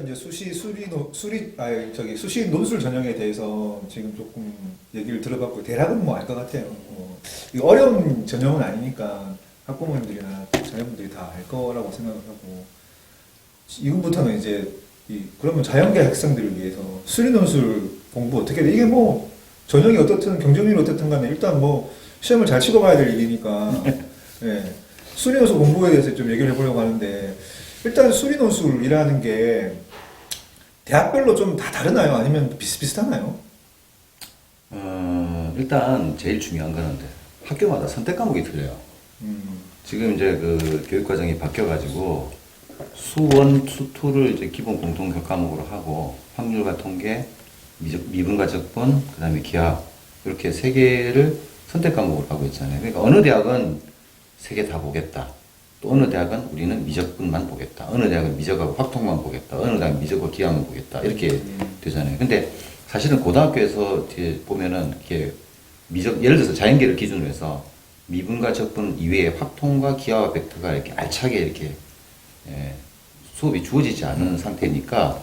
이제 수시 논술 전형에 대해서 지금 조금 얘기를 들어봤고 대략은 뭐 알 것 같아요. 이 어려운 전형은 아니니까 학부모님들이나 자녀분들이 다 알 거라고 생각을 하고 지금부터는 이제 그러면 자연계 학생들을 위해서 수리 논술 공부 어떻게 돼? 이게 뭐 전형이 어떻든 경쟁률이 어떻든 간에 일단 뭐 시험을 잘 치고 가야 될 일이니까 예. 수리 논술 공부에 대해서 좀 얘기를 해보려고 하는데 일단 수리 논술이라는 게 대학별로 좀 다 다르나요? 아니면 비슷비슷하나요? 일단 제일 중요한 거는 학교마다 선택 과목이 틀려요. 지금 이제 그 교육과정이 바뀌어가지고 수원, 수투를 이제 기본 공통 교과목으로 하고 확률과 통계, 미분과 적분, 그 다음에 기하 이렇게 세 개를 선택 과목으로 하고 있잖아요. 그러니까 어느 대학은 세 개 다 보겠다. 또 어느 대학은 우리는 미적분만 보겠다. 어느 대학은 미적하고 확통만 보겠다. 어느 대학은 미적과 기하만 보겠다. 이렇게 되잖아요. 근데 사실은 고등학교에서 뒤에 보면은 이렇게 예를 들어서 자연계를 기준으로 해서 미분과 적분 이외에 확통과 기하와 벡터가 이렇게 알차게 이렇게 수업이 주어지지 않은 상태니까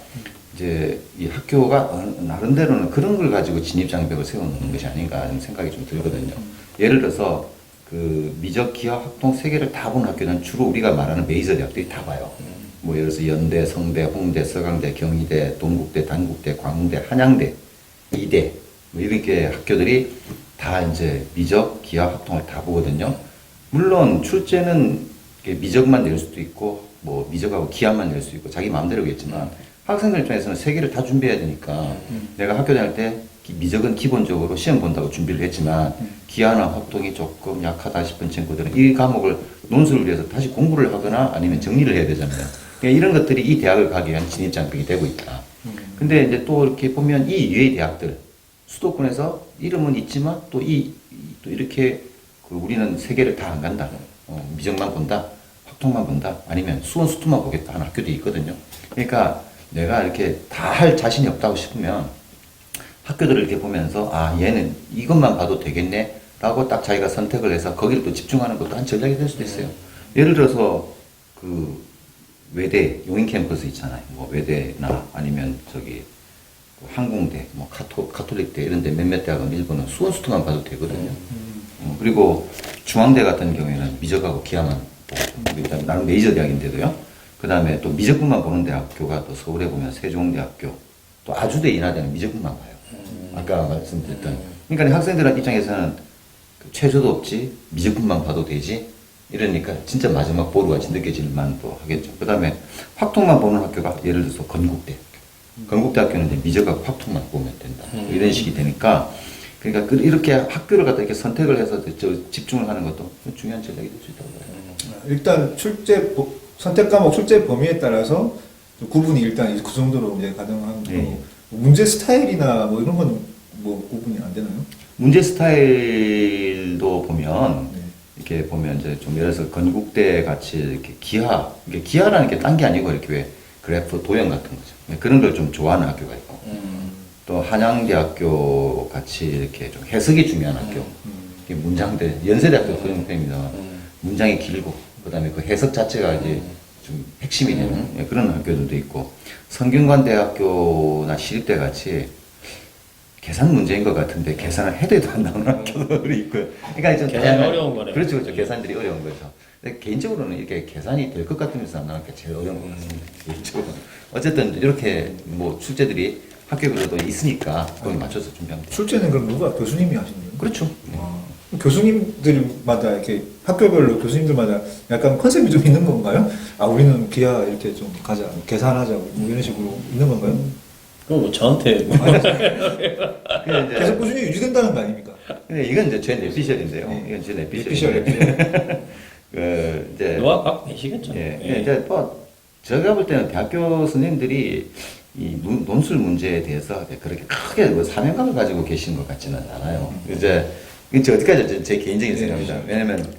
이제 이 학교가 나름대로는 그런 걸 가지고 진입장벽을 세워놓는 것이 아닌가 하는 생각이 좀 들거든요. 예를 들어서 그 미적, 기하, 확통 세 개를 다 보는 학교는 주로 우리가 말하는 메이저 대학들이 다 봐요. 뭐 예를 들어서 연대, 성대, 홍대, 서강대, 경희대, 동국대, 단국대, 광대, 한양대, 이대 뭐 이렇게 학교들이 다 이제 미적, 기하, 확통을 다 보거든요. 물론 출제는 미적만 낼 수도 있고 뭐 미적하고 기하만 낼 수 있고 자기 마음대로겠지만 학생들 입장에서는 세 개를 다 준비해야 되니까 내가 학교 다닐 때 미적은 기본적으로 시험 본다고 준비를 했지만 기하나 확통이 조금 약하다 싶은 친구들은 이 과목을 논술을 위해서 다시 공부를 하거나 아니면 정리를 해야 되잖아요. 그러니까 이런 것들이 이 대학을 가기 위한 진입장벽이 되고 있다. 근데 이제 또 이렇게 보면 이 이외의 대학들 수도권에서 이름은 있지만 또 이렇게 우리는 세 개를 다 안 간다. 미적만 본다. 확통만 본다. 아니면 수원 수투만 보겠다 하는 학교도 있거든요. 그러니까 내가 이렇게 다 할 자신이 없다고 싶으면 학교들을 이렇게 보면서 얘는 이것만 봐도 되겠네 라고 딱 자기가 선택을 해서 거기를 또 집중하는 것도 한 전략이 될 수도 있어요. 예를 들어서 그 외대 용인 캠퍼스 있잖아요. 뭐 외대나 아니면 저기 항공대, 뭐 가톨릭대 이런 데 몇몇 대학은 일본은 수원 수투만 봐도 되거든요. 그리고 중앙대 같은 경우에는 미적하고 기하만 보고 나름 메이저 대학인데도요. 그 다음에 또 미적분만 보는 대학교가 또 서울에 보면 세종대학교, 또 아주대 인하대는 미적분만 봐요. 아까 말씀드렸던. 그러니까 학생들 입장에서는 최저도 없지, 미적분만 봐도 되지, 이러니까 진짜 마지막 보루 같이 느껴질 만도 하겠죠. 그 다음에 확통만 보는 학교가 예를 들어서 건국대. 건국대학교는 이제 미적하고 확통만 보면 된다. 이런 식이 되니까, 그러니까 이렇게 학교를 갖다 이렇게 선택을 해서 집중을 하는 것도 중요한 전략이 될 수 있다고 봐요. 일단 선택 과목 출제 범위에 따라서 구분이 일단 그 정도로 이제 가능한 거고 문제 스타일이나 뭐 이런 건 뭐 구분이 안 되나요? 문제 스타일도 보면 이렇게 보면 이제 좀 예를 들어서 건국대 같이 이렇게 이게 기하라는 게 딴 게 아니고 이렇게 왜 그래프 도형 같은 거죠. 그런 걸 좀 좋아하는 학교가 있고 또 한양대학교 같이 이렇게 좀 해석이 중요한 학교. 문장대 연세대학교 그런 편입니다. 문장이 길고 그다음에 그 해석 자체가 이제 좀 핵심이 되는 그런 학교들도 있고 성균관대학교나 시립대 같이 계산 문제인 것 같은데 계산을 해도 안 나오는 학교들이 있고요. 그러니까 좀 계산이 어려운 거네요. 그렇죠, 그렇죠. 계산들이 어려운 거죠. 근데 개인적으로는 이렇게 계산이 될 것 같으면서 안 나오는 게 제일 어려운 것 같습니다. 개인적으로. 어쨌든 이렇게 뭐 출제들이 학교별로도 있으니까 거기 맞춰서 준비하면 돼요. 출제는 그럼 누가 교수님이 하시는 거예요? 그렇죠. 교수님들마다 이렇게 학교별로 교수님들마다 약간 컨셉이 좀 있는 건가요? 우리는 기하 이렇게 좀 가자, 계산하자, 뭐 이런 식으로 있는 건가요? 그럼 뭐 저한테 계속 꾸준히 유지된다는 거 아닙니까? 근데 이건 이제 제 내피셜인데요. 이건 제 내피셜. 이제 노학 갖고 계시겠죠. 이제 뭐 제가 볼 때는 대학교 선생님들이 이 논술 문제에 대해서 그렇게 크게 뭐 사명감을 가지고 계시는 것 같지는 않아요. 이제 어디까지 제 개인적인 생각입니다. 왜냐면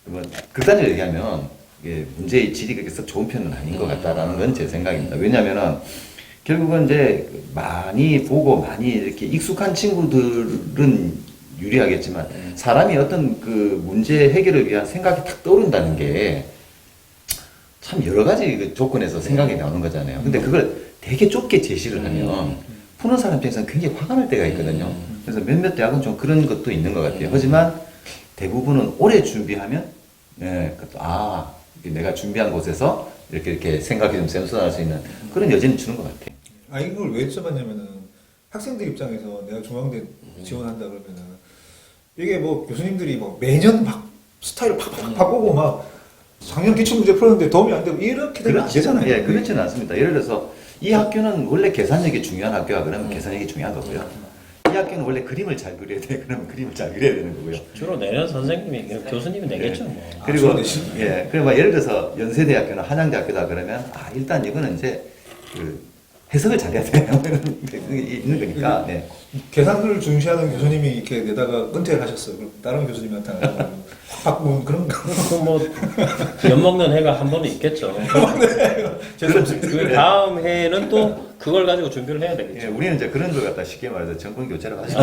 뭐 극단적으로 얘기하면 이게 문제의 질이 그렇게 썩 좋은 편은 아닌 것 같다라는 건 제 생각입니다. 왜냐면은 결국은 이제 많이 보고 많이 이렇게 익숙한 친구들은 유리하겠지만 사람이 어떤 그 문제 해결을 위한 생각이 탁 떠오른다는 게 참 여러 가지 그 조건에서 생각이 나오는 거잖아요. 근데 그걸 되게 좁게 제시를 하면 푸는 사람 입장에서는 굉장히 화가 날 때가 있거든요. 그래서 몇몇 대학은 좀 그런 것도 있는 것 같아요. 하지만 대부분은 오래 준비하면 내가 준비한 곳에서 이렇게 생각이 좀 샘솟할 수 있는 그런 여지는 주는 것 같아요. 아 이걸 왜 여쭤봤냐면은 학생들 입장에서 내가 중앙대 지원한다 그러면은 이게 뭐 교수님들이 뭐 매년 막 스타일을 팍팍 바꾸고 막 작년 기출문제 풀었는데 도움이 안 되고 이렇게 되면 안 되잖아요. 예, 그렇지는 않습니다. 예를 들어서 이 학교는 원래 계산력이 중요한 학교야 그러면 계산력이 중요한 거고요. 이 학교는 원래 그림을 잘 그려야 돼 그러면 그림을 잘 그려야 되는 거고요. 주로 내는 선생님이 교수님이 내겠죠. 뭐. 그리고 대신? 그리고 막 예를 들어서 연세대학교나 한양대학교다 그러면 일단 이거는 이제 그 해석을 잘해야 돼요. 이런 게 있는 거니까. 네. 계산을 중시하는 교수님이 이렇게 내다가 은퇴를 하셨어요. 그럼 다른 교수님한테 확 바꾸는 그런 거. 그뭐 엿먹는 해가 한 번은 있겠죠. 그 다음 해에는 또 그걸 가지고 준비를 해야 되겠죠. 예, 우리는 이제 그런 걸 갖다 쉽게 말해서 정권 교체를 하죠.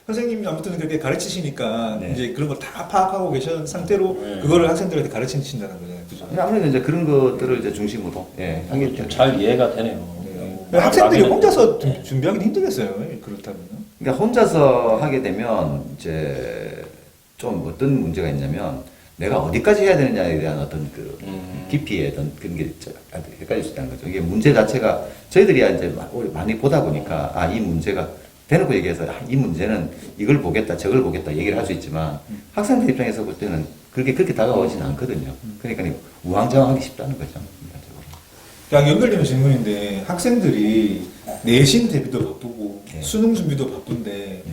선생님이 아무튼 그렇게 가르치시니까 네. 이제 그런 걸 다 파악하고 계신 상태로 네. 그거를 학생들한테 가르치신다는 거잖아요. 그죠? 아무래도 이제 그런 것들을 이제 중심으로 하기 때문에. 잘 이해가 되네요. 학생들이 마음에 혼자서 드는데. 준비하기는 힘들겠어요. 그렇다면. 그러니까 혼자서 하게 되면 이제 좀 어떤 문제가 있냐면 내가 어디까지 해야 되느냐에 대한 어떤 그 깊이의 어떤 그런 게 헷갈릴 수 있다는 거죠. 이게 문제 자체가 저희들이 이제 많이 보다 보니까 이 문제가 대놓고 얘기해서 이 문제는 이걸 보겠다 저걸 보겠다 얘기를 할 수 있지만 학생들 입장에서 볼 때는 그렇게 다가오지는 않거든요. 그러니까 우왕좌왕하기 쉽다는 거죠. 약 연결되는 질문인데 학생들이 내신 대비도 바쁘고 네. 수능 준비도 바쁜데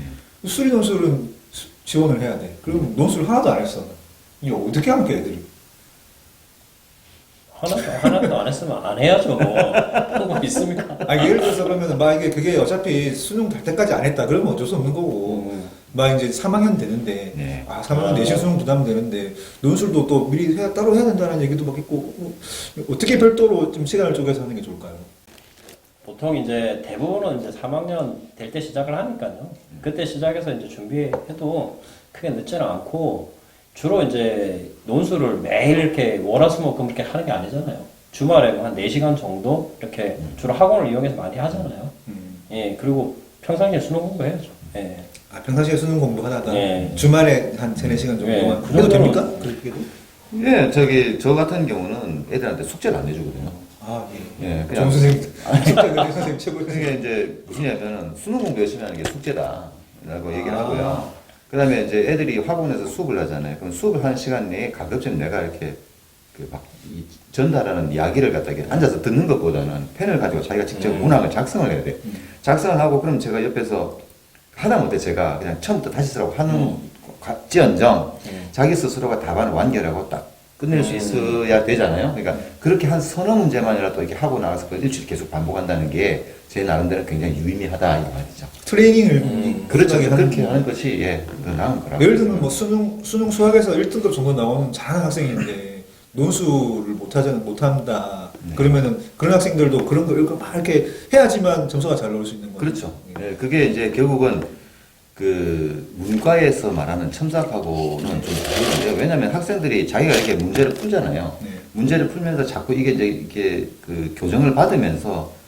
수리 논술은 지원을 해야 돼. 그럼 논술 하나도 안 했어. 이거 어떻게 합니까 애들이? 하나도 안 했으면 안 해야죠. 한거 있습니까? 예를 들어서 그러면 만약에 그게 어차피 수능 될 때까지 안 했다 그러면 어쩔 수 없는 거고 막 이제 3학년 되는데 네. 3학년 내신 수능 부담되는데 논술도 또 미리 따로 해야 된다는 얘기도 막 있고 어떻게 별도로 좀 시간을 쪼개서 하는 게 좋을까요? 보통 이제 대부분은 이제 3학년 될 때 시작을 하니까요. 그때 시작해서 이제 준비해도 크게 늦지는 않고 주로 이제 논술을 매일 이렇게 월화수목금 이렇게 하는 게 아니잖아요. 주말에 한 4시간 정도 이렇게 주로 학원을 이용해서 많이 하잖아요. 예, 그리고 평상시에 수능 공부해야죠. 예. 평상시에 수능 공부하다가 네. 주말에 한 3-4시간 정도만 그 해도 정도는- 됩니까? 그렇게도? 예, 저 같은 경우는 애들한테 숙제를 안 내주거든요. 예, 그냥- 정 선생님, 선생님 최고. 그게 이제 무슨냐면은 수능 공부 열심히 하는 게 숙제다라고 얘기를 하고요. 그다음에 이제 애들이 학원에서 수업을 하잖아요. 그럼 수업을 하는 시간 내에 가급적 내가 이렇게 전달하는 이야기를 갖다 이렇게 앉아서 듣는 것보다는 펜을 가지고 자기가 직접 문항을 작성을 해야 돼. 작성을 하고 그럼 제가 옆에서 하다못해 제가 그냥 처음부터 다시 쓰라고 하는 지언정 자기 스스로가 답안을 완결하고 딱 끝낼 수 있어야 되잖아요. 그러니까 그렇게 한 서너 문제만이라도 이렇게 하고 나가서 그 일주일 계속 반복한다는 게 제 나름대로 굉장히 유의미하다 이 말이죠. 트레이닝을 그렇죠. 꾸준하게 그렇게 하는 하는 것이 더 나은 거라고. 예를 들면 뭐 수능 수학에서 1등급 정도 나오는 잘하는 학생인데 논술을 못한다. 그러면은 그런 학생들도 그런 걸 읽고 막 이렇게 해야지만 점수가 잘 나올 수 있는 거죠. 그렇죠. 예, 그게 이제 결국은 그 문과에서 말하는 첨삭하고는 좀 다른데요. 왜냐하면 학생들이 자기가 이렇게 문제를 풀잖아요. 네. 문제를 풀면서 자꾸 이게 이제 이렇게 그 교정을 받으면서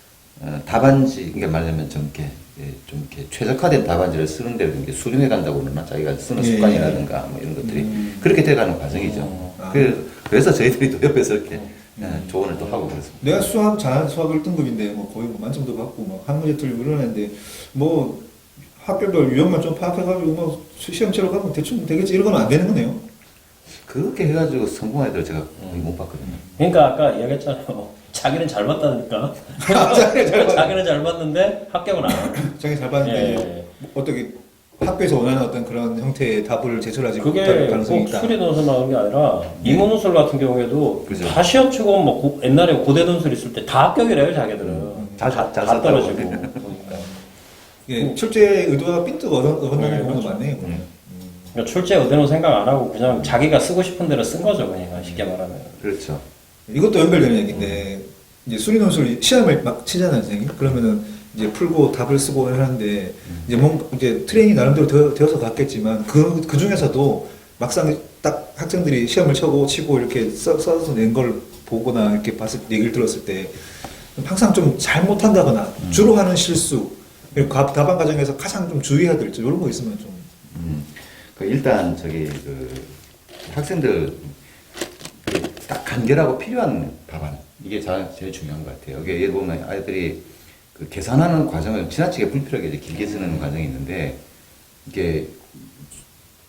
답안지, 이게 말하자면 좀 이렇게 최적화된 답안지를 쓰는 데로 이렇게 수렴해 간다고 그러나 자기가 쓰는 예, 습관이라든가 뭐 이런 것들이 그렇게 돼가는 과정이죠. 그래서 저희들이 또 옆에서 이렇게 조언을 또 하고 그렇습니다. 내가 잘하는 수학 1등급인데 뭐 거의 뭐 만점도 받고 막 한 문제 틀리고 이러는데 뭐 학교별 유형만 좀 파악해가지고 뭐 시험 치러 가면 대충 되겠지 이런 건 안 되는 거네요. 그렇게 해가지고 성공한 애들 제가 거의 못 봤거든요. 그러니까 아까 이야기했잖아요. 자기는 잘 봤다니까. 자기는 잘 봤는데 합격은 안 하고. 자기 잘 봤는데 예. 어떻게 학교에서 원하는 어떤 그런 형태의 답을 제출하지 그게 못할 가능성이 꼭 있다. 수리 논술 나오는 게 아니라 인문 논술 같은 경우에도 그죠. 다 시험 치고 뭐 옛날에 고대 논술 있을 때 다 합격이래요 자기들은. 잘 다 썼다고. 떨어지고. 그러니까. 예, 출제 의도가 빈뜩 어긋나는 경우도 그렇죠. 많네요. 그러니까 출제 의대로 생각 안 하고 그냥 자기가 쓰고 싶은 대로 쓴 거죠 그냥 쉽게 말하면. 그렇죠. 이것도 연결되는 얘기인데 이제 수리 논술 시험을 막 치잖아요, 선생님. 그러면은 이제 풀고 답을 쓰고 하는데 이제 뭔가 이제 트레이닝 나름대로 되어서 갔겠지만 그 중에서도 막상 딱 학생들이 시험을 치고 이렇게 써서 낸 걸 보거나 이렇게 얘기를 들었을 때 항상 좀 잘못한다거나 주로 하는 실수 그리고 답안 과정에서 가장 좀 주의해야 될 점 이런 거 있으면 좀. 그 일단 그 학생들 딱 간결하고 필요한 답안 이게 제일 중요한 것 같아요. 이게 예를 보면 아이들이 그 계산하는 과정을 지나치게 불필요하게 이제 길게 쓰는 과정이 있는데 이게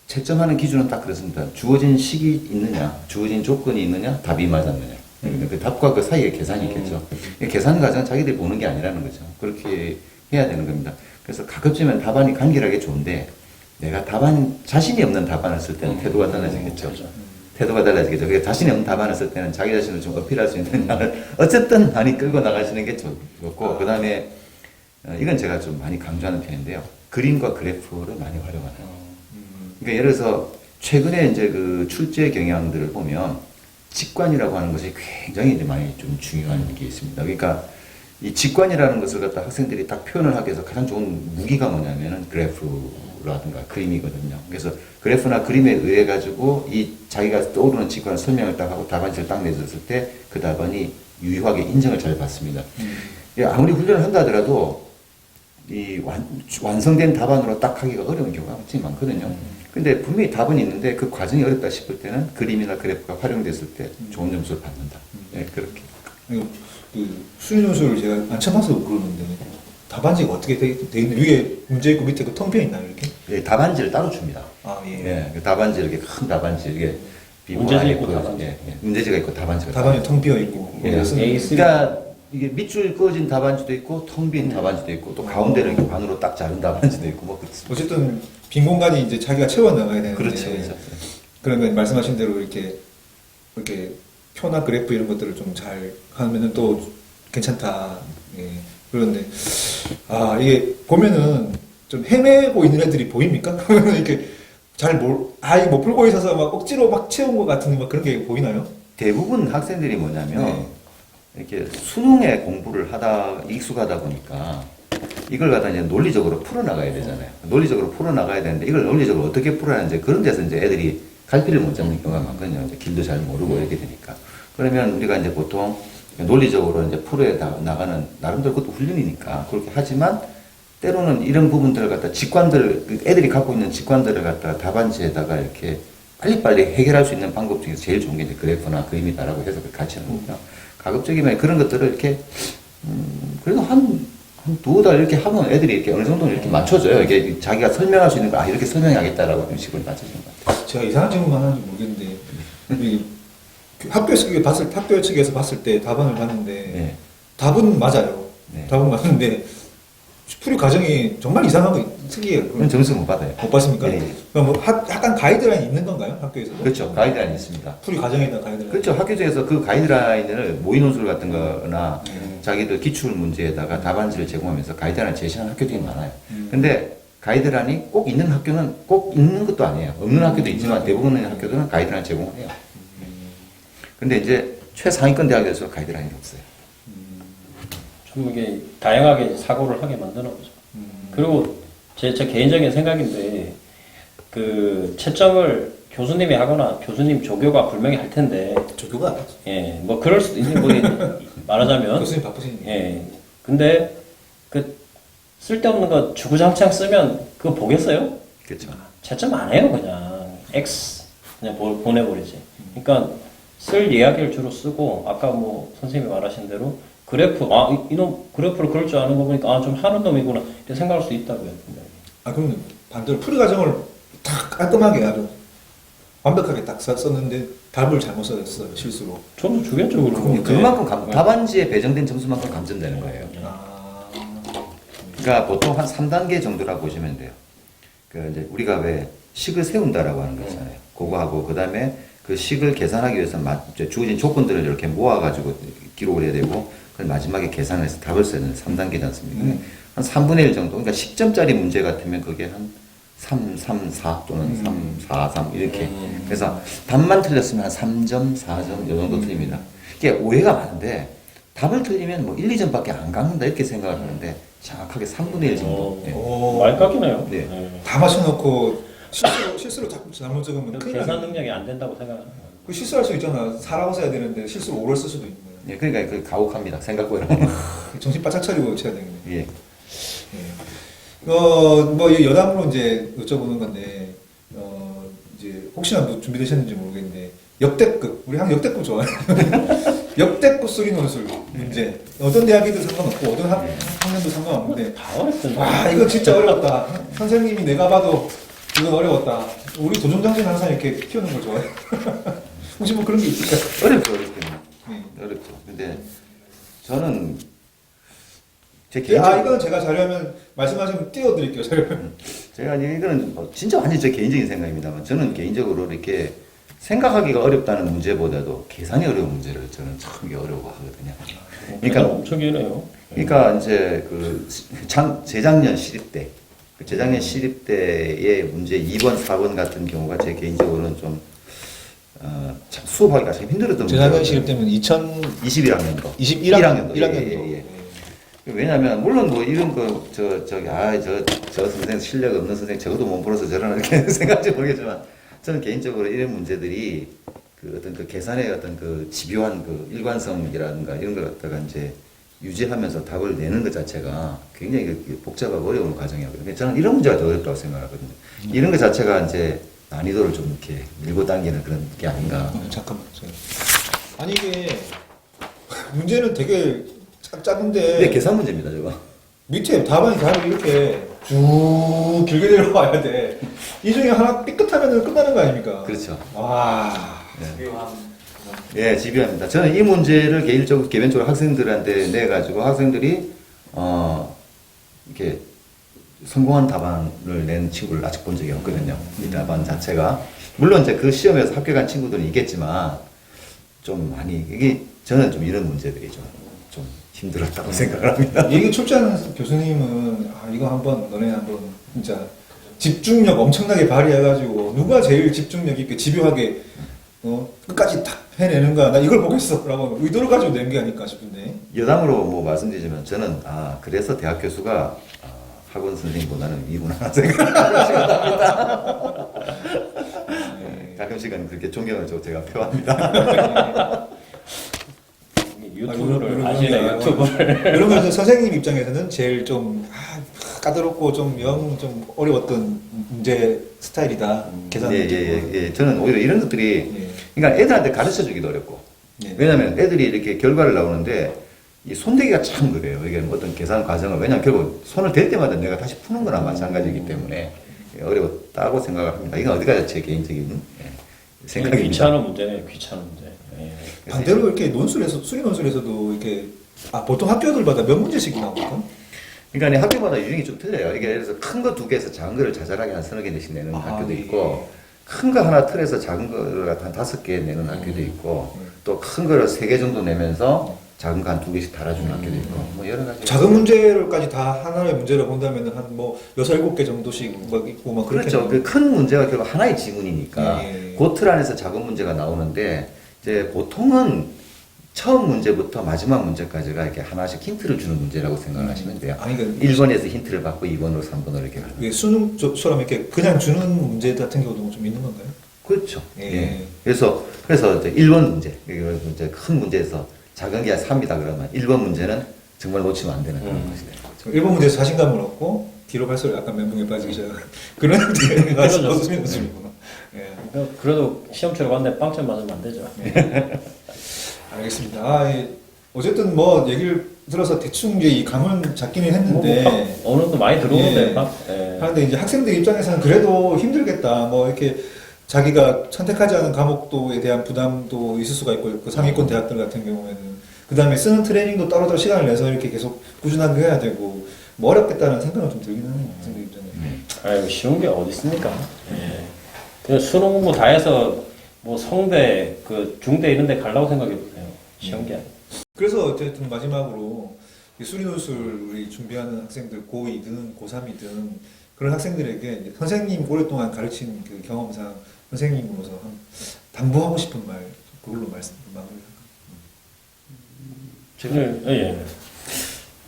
채점하는 기준은 딱 그렇습니다. 주어진 식이 있느냐, 주어진 조건이 있느냐, 답이 맞았느냐. 그 답과 그 사이에 계산이 있겠죠. 계산 과정은 자기들이 보는 게 아니라는 거죠. 그렇게 해야 되는 겁니다. 그래서 가급적이면 답안이 간결하게 좋은데 내가 자신이 없는 답안을 쓸 때는 태도가 달라지겠죠. 그렇죠. 태도가 달라지겠죠. 그게 자신이 없는 답안을 쓸 때는 자기 자신을 좀 어필할 수 있는 양을 어쨌든 많이 끌고 나가시는 게 좋고, 그 다음에 이건 제가 좀 많이 강조하는 편인데요. 그림과 그래프를 많이 활용하는. 그러니까 예를 들어서 최근에 이제 그 출제 경향들을 보면 직관이라고 하는 것이 굉장히 이제 많이 좀 중요한 게 있습니다. 그러니까 이 직관이라는 것을 갖다 학생들이 딱 표현을 하기 위해서 가장 좋은 무기가 뭐냐면은 그래프라든가 그림이거든요. 그래서 그래프나 그림에 의해 가지고 이 자기가 떠오르는 직관을 설명을 딱 하고 답안지를 딱 내줬을 때 그 답안이 유효하게 인정을 잘 받습니다. 예, 아무리 훈련을 한다 하더라도 이 완성된 답안으로 딱 하기가 어려운 경우가 굉장히 많거든요. 근데 분명히 답은 있는데 그 과정이 어렵다 싶을 때는 그림이나 그래프가 활용됐을 때 좋은 점수를 받는다. 예, 그렇게. 그 수능 점수를 제가 안 쳐봐서 그러는데 답안지가 어떻게 돼 있는 위에 문제 있고 밑에 그 텅 비어 있나요 이렇게? 예, 답안지를 따로 줍니다. 아 예. 예, 그 답안지 이렇게 큰 답안지 이게 문제지 있고 답안지. 예, 문제지가 있고 답안지가 답안이 텅 비어 있고. 예, A3. 그러니까 이게 밑줄 그어진 답안지도 있고 텅 빈 답안지도 있고 또 가운데를 이렇게 반으로 딱 자른 답안지도 있고 뭐 그렇습니다. 어쨌든 빈 공간이 이제 자기가 채워 나가야 되는데. 그렇죠, 그렇죠. 그러면 말씀하신 대로 이렇게 표나 그래프 이런 것들을 좀 잘 하면은 또 괜찮다. 예. 그런데 이게 보면은 좀 헤매고 있는 애들이 보입니까? 그러면 이렇게 이게 못 풀고 있어서 막 억지로 막 채운 것 같은 막 그런 게 보이나요? 대부분 학생들이 뭐냐면 네. 이렇게 수능에 공부를 익숙하다 보니까 이걸 갖다 이제 논리적으로 풀어나가야 되잖아요. 논리적으로 풀어나가야 되는데 이걸 논리적으로 어떻게 풀어야 하는지 그런 데서 이제 애들이 갈피를 못 잡는 경우가 많거든요. 이제 길도 잘 모르고 이렇게 되니까. 그러면 우리가 이제 보통 논리적으로 이제 풀어 나가는 나름대로 그것도 훈련이니까 그렇게 하지만 때로는 이런 부분들을 갖다 애들이 갖고 있는 직관들을 갖다가 답안지에다가 이렇게 빨리빨리 해결할 수 있는 방법 중에서 제일 좋은 게 이제 그래프나 그림이다라고 해석을 같이 하는 거고요. 가급적이면 그런 것들을 이렇게 그래도 한 두어 달 이렇게 하면 애들이 이렇게 어느 정도는 이렇게 맞춰져요. 이게 자기가 설명할 수 있는 거, 이렇게 설명해야겠다라고 그런 식으로 맞춰주는 것 같아요. 제가 이상한 질문만 하는지 모르겠는데 이 학교 측에서 봤을 때 답안을 봤는데 네. 답은 맞아요. 네. 답은 맞는데 풀이 과정이 정말 이상하고 특이해요. 그럼 점수 못 받아요. 못 봤습니까? 네. 그럼 뭐 약간 가이드라인이 있는 건가요? 학교에서도? 그렇죠. 가이드라인이 있습니다. 풀이 과정에 있는 가이드라인. 그렇죠. 학교 중에서 그 가이드라인을 모의 논술 같은 거나 자기들 기출 문제에다가 답안지를 제공하면서 가이드라인을 제시하는 학교들이 많아요. 근데 가이드라인이 꼭 있는 학교는 꼭 있는 것도 아니에요. 없는 학교도 있지만 대부분의 학교들은 가이드라인 제공을 해요. 근데 이제 최상위권 대학에서 가이드라인이 없어요. 좀 이게 다양하게 사고를 하게 만드는 거죠. 그리고 제 개인적인 생각인데 그 채점을 교수님이 하거나 교수님 조교가 분명히 할 텐데 조교가 안 하죠. 예, 뭐 그럴 수도 있는 뭐 말하자면 교수님 바쁘시니까. 예, 근데 그 쓸데없는 거 주구장창 쓰면 그거 보겠어요? 그렇죠. 채점 안 해요 그냥 X 그냥 보내버리지. 그러니까 쓸 이야기를 주로 쓰고 아까 뭐 선생님이 말하신 대로 그래프 이놈 그래프를 그럴 줄 아는 거 보니까 좀 하는 놈이구나 이렇게 생각할 수 있다고요. 그럼 반대로 풀이 과정을 딱 깔끔하게 아주 완벽하게 딱 썼는데 답을 잘못 썼어요 실수로. 점수 주겠죠 그러면. 그만큼 답안지에 배정된 점수만큼 감점되는 거예요. 그러니까 보통 한 3단계 정도라고 보시면 돼요. 그 이제 우리가 왜 식을 세운다라고 하는 거 있잖아요. 그거 하고 그다음에 그 식을 계산하기 위해서 주어진 조건들을 이렇게 모아가지고 기록을 해야 되고 그걸 마지막에 계산을 해서 답을 쓰는 3단계지 않습니까? 한 3분의 1 정도. 그러니까 10점짜리 문제 같으면 그게 한 3, 3, 4 또는 3, 4, 3 이렇게. 그래서 답만 틀렸으면 한 3점, 4점 이 정도 틀립니다. 이게 오해가 많은데 답을 틀리면 뭐 1, 2점밖에 안 깎는다 이렇게 생각을 하는데 정확하게 3분의 1 정도. 네. 많이 깎이네요. 네. 다 맞춰놓고 실수로 자꾸 잘못 적으면 큰일 계산 나요. 능력이 안 된다고 생각하는 거예요. 그 실수할 수 있잖아. 사라고 써야 되는데 실수로 오를 쓸 수도 있는 거야. 예, 그러니까 그 가혹합니다. 생각보다. 정신 바짝 차리고 쳐야 되겠네. 예. 예. 뭐 여담으로 이제 여쭤보는 건데, 이제 혹시나 뭐 준비되셨는지 모르겠는데 역대급 우리 항상 역대급 좋아해요. 역대급 수리 논술 문제. 어떤 대학이든 상관없고 어떤 학년도 상관없는데. 다 어렵던데. 와 이거 진짜 어려웠다. 선생님이 내가 봐도 이건 어려웠다. 우리 도전장진 항상 이렇게 키우는 걸 좋아해. 혹시 뭐 그런 게 있을까요? 어렵죠. 네. 어렵죠. 근데 저는 제 아 이거는 제가 자료하면 말씀하시면 띄워드릴게요. 자료하면. 제가 이거는 뭐 진짜 완전 제 개인적인 생각입니다만 저는 개인적으로 이렇게 생각하기가 어렵다는 문제보다도 계산이 어려운 문제를 저는 참 이게 어려워하거든요. 그러니까 엄청 기네요. 그러니까 이제 재작년 시립 때, 재작년 시립 때의 문제 2번, 4번 같은 경우가 제 개인적으로는 좀 참 수업하기가 참 힘들었던 재작년 문제거든요. 시립 때면 21학년도. 21학년도. 1학년도. 왜냐하면 물론 뭐 이런 거 저 선생 실력 없는 선생 적어도 못 풀어서 저러나 이렇게 생각할지 모르겠지만 저는 개인적으로 이런 문제들이 그 어떤 그 계산의 어떤 그 집요한 그 일관성이라든가 이런 걸 갖다가 이제 유지하면서 답을 내는 것 자체가 굉장히 그 복잡하고 어려운 과정이거든요. 저는 이런 문제가 더 어렵다고 생각하거든요. 이런 것 자체가 이제 난이도를 좀 이렇게 밀고 당기는 그런 게 아닌가. 잠깐만. 아니 이게 문제는 되게 작은데 근데 계산 문제입니다, 저거. 밑에 답안이 다 이렇게 쭉 길게 내려와야 돼. 이 중에 하나 삐끗하면 끝나는 거 아닙니까? 그렇죠. 와. 예, 집요합니다. 저는 이 문제를 개별적으로 학생들한테 내가지고 학생들이, 이렇게 성공한 답안을 낸 친구를 아직 본 적이 없거든요. 이 답안 자체가. 물론 이제 그 시험에서 합격한 친구들은 있겠지만, 좀 많이, 저는 좀 이런 문제들이 좀 힘들었다고 생각을 합니다. 얘기 출제하는 교수님은, 이거 너네 한번 진짜 집중력 엄청나게 발휘해가지고, 누가 제일 집중력 있게 집요하게, 끝까지 딱 해내는가, 나 이걸 보겠어. 라고 의도를 가지고 낸 게 아닐까 싶은데. 여담으로 뭐 말씀드리자면 저는 그래서 대학 교수가 학원 선생님보다는 이구나 생각합니다. 가끔씩은 그렇게 존경을 제가 표합니다. 유튜브를 아시네 유튜브를. 그러면 선생님 입장에서는 제일 좀 까다롭고 좀 어려웠던 문제 스타일이다. 계산. 예. 저는 오히려 이런 것들이 그러니까 애들한테 가르쳐 주기도 어렵고. 예. 왜냐하면 애들이 이렇게 결과를 나오는데 이 손대기가 참 그래요. 이게 어떤 계산 과정을 왜냐하면 결국 손을 댈 때마다 내가 다시 푸는 거나 마찬가지이기 때문에 어려웠다고 생각을 합니다. 이건 어디까지 제 개인적인 생각입니다. 귀찮은 문제네요. 귀찮은 문제. 예. 반대로 이렇게 수리 논술에서도 이렇게 보통 학교들마다 몇 문제씩 나오거든. 그러니까 학교마다 유형이 좀 틀려요. 이게 예를 들어서 큰 거 2개에서 작은 거를 자잘하게 한 3개 내씩 내는 학교도 있고 큰 거 하나 틀에서 작은 거를 한 5개 내는 학교도 있고 또 큰 거를 3개 정도 내면서 작은 거 한 2개씩 달아주는 학교도 있고 뭐 여러 가지. 작은 문제를까지 다 하나의 문제로 본다면 한 뭐 6, 7개 정도씩 막 있고 막 그렇게. 그렇죠. 그 큰 문제가 결국 하나의 지문이니까 예. 그 틀 안에서 작은 문제가 나오는데 이제 보통은 처음 문제부터 마지막 문제까지가 이렇게 하나씩 힌트를 주는 문제라고 생각을 하시면 돼요. 아니, 1번에서 힌트를 받고 2번으로 3번으로 이렇게 가는. 왜 수능처럼 이렇게 그냥 주는 문제 같은 경우도 좀 있는 건가요? 그렇죠. 예. 예. 그래서 이제 1번 문제, 이제 큰 문제에서 작은 게 3이다 그러면 1번 문제는 정말 놓치면 안 되는 그런 것이 되는 거죠. 1번 문제에서 자신감을 얻고 뒤로 갈수록 약간 멘붕에 빠지기 시작하는 그런 문제가 수리 논술이구나. 예. 그래도 시험 치러 갔는데 빵점 맞으면 안 되죠. 알겠습니다. 어쨌든 뭐 얘기를 들어서 대충 이제 이 감은 잡기는 했는데 어느 정도 많이 들어오는데 예. 막. 예. 그런데 이제 학생들 입장에서는 그래도 힘들겠다. 뭐 이렇게 자기가 선택하지 않은 과목도에 대한 부담도 있을 수가 있고 그 상위권 대학들 같은 경우에는 그 다음에 쓰는 트레이닝도 따로따로 시간을 내서 이렇게 계속 꾸준하게 해야 되고 뭐 어렵겠다는 생각은 좀 들긴 하네요. 학생들 입장에. 아유 쉬운 게 어디 있습니까? 예. 그냥 수능 공부 다 해서 뭐 성대, 그 중대 이런 데 가려고 생각해 보세요. 쉬운 게 아니에요. 그래서 어쨌든 마지막으로 이 수리논술 우리 준비하는 학생들 고2든 고3이든 그런 학생들에게 이제 선생님 오랫동안 가르친 그 경험상 선생님으로서 한 당부하고 싶은 말 그걸로 마무리할까요? 예.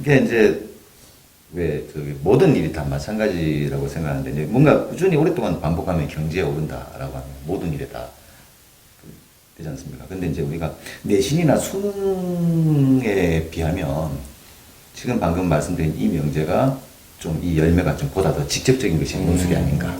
이게 이제 왜 모든 일이 다 마찬가지라고 생각하는데 이제 뭔가 꾸준히 오랫동안 반복하면 경지에 오른다라고 하면 모든 일에 다 되지 않습니까? 근데 이제 우리가 내신이나 수능에 비하면 지금 방금 말씀드린 이 명제가 좀 이 열매가 좀 보다 더 직접적인 것이 논술이 아닌가.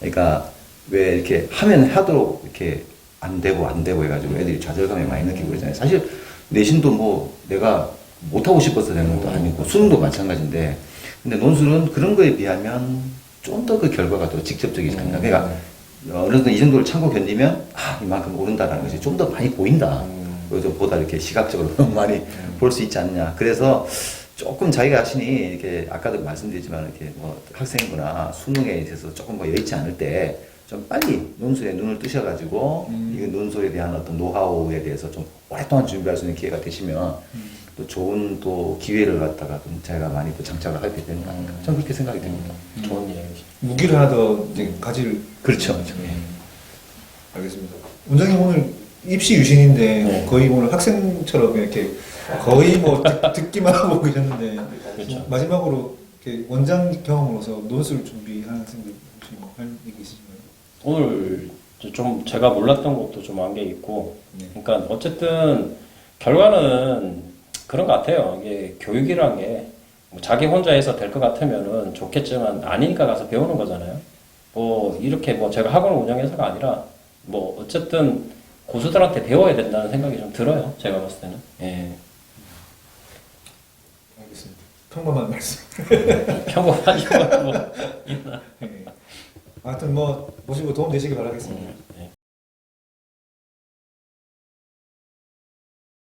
그러니까 왜 이렇게 하면 하도록 이렇게 안 되고 해가지고 애들이 좌절감이 많이 느끼고 그러잖아요. 사실 내신도 뭐 내가 못하고 싶어서 되는 것도 아니고 수능도 마찬가지인데 근데 논술은 그런 거에 비하면 좀 더 그 결과가 더 직접적이지 않나. 그러니까 어느 정도 이 정도를 참고 견디면 이만큼 오른다라는 것이 좀 더 많이 보인다. 그래서 보다 이렇게 시각적으로 많이 볼 수 있지 않냐. 그래서 조금 자기가 자신이 이렇게 아까도 말씀드렸지만 이렇게 뭐 학생이거나 수능에 있어서 조금 뭐 여의치 않을 때 좀 빨리 논술에 눈을 뜨셔가지고 이 논술에 대한 어떤 노하우에 대해서 좀 오랫동안 준비할 수 있는 기회가 되시면 또 좋은 또 기회를 갖다가 좀 자기가 많이 또 장착을 하게 되는 거 아닌가. 저는 그렇게 생각이 듭니다. 좋은 이야기죠. 무기를 하나 더 이제 가질. 그렇죠. 알겠습니다. 원장님 오늘 입시 유신인데 네. 거의 오늘 학생처럼 이렇게 거의 뭐 듣기만 하고 계셨는데 그렇죠. 마지막으로 이렇게 원장 경험으로서 논술 준비하는 학생들 혹시 뭐 할 얘기 있으신가요? 오늘 좀 제가 몰랐던 것도 좀 한 게 있고, 네. 그러니까 어쨌든 결과는 그런 것 같아요. 이게 교육이란 게뭐 자기 혼자 해서 될 것 같으면은 좋겠지만 아니니까 가서 배우는 거잖아요. 뭐 이렇게 뭐 제가 학원을 운영해서가 아니라 뭐 어쨌든 고수들한테 배워야 된다는 생각이 좀 들어요. 제가 봤을 때는. 예. 알겠습니다. 평범한 말씀. 평범하지 뭐 있나. 네. 하여튼 뭐 모시고 도움 되시길 바라겠습니다.